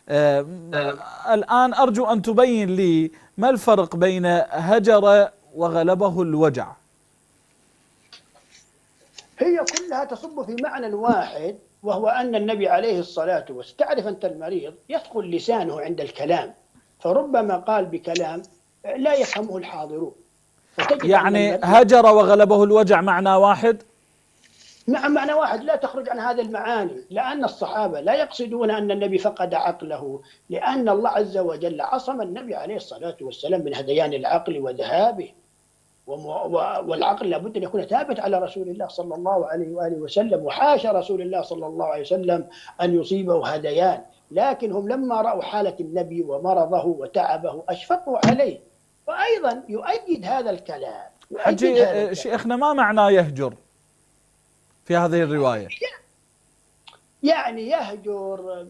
آه، الآن أرجو أن تبين لي ما الفرق بين هجر وغلبه الوجع. هي كلها تصب في معنى واحد، وهو أن النبي عليه الصلاة والسلام، تعرف أنت المريض يثقل لسانه عند الكلام، فربما قال بكلام لا يفهمه الحاضرون، فتجد أن يعني المريض هجر وغلبه الوجع معنى واحد؟ معنى واحد، لا تخرج عن هذه المعاني، لأن الصحابة لا يقصدون أن النبي فقد عقله، لأن الله عز وجل عصم النبي عليه الصلاة والسلام من هذيان العقل وذهابه، والعقل لابد أن يكون ثابت على رسول الله صلى الله عليه وآله وسلم، وحاشا رسول الله صلى الله عليه وسلم أن يصيبه هذيان، لكن هم لما رأوا حالة النبي ومرضه وتعبه أشفقوا عليه. وأيضا يؤيد هذا الكلام حجي شيخنا، ما معنى يهجر في هذه الرواية؟ يعني يهجر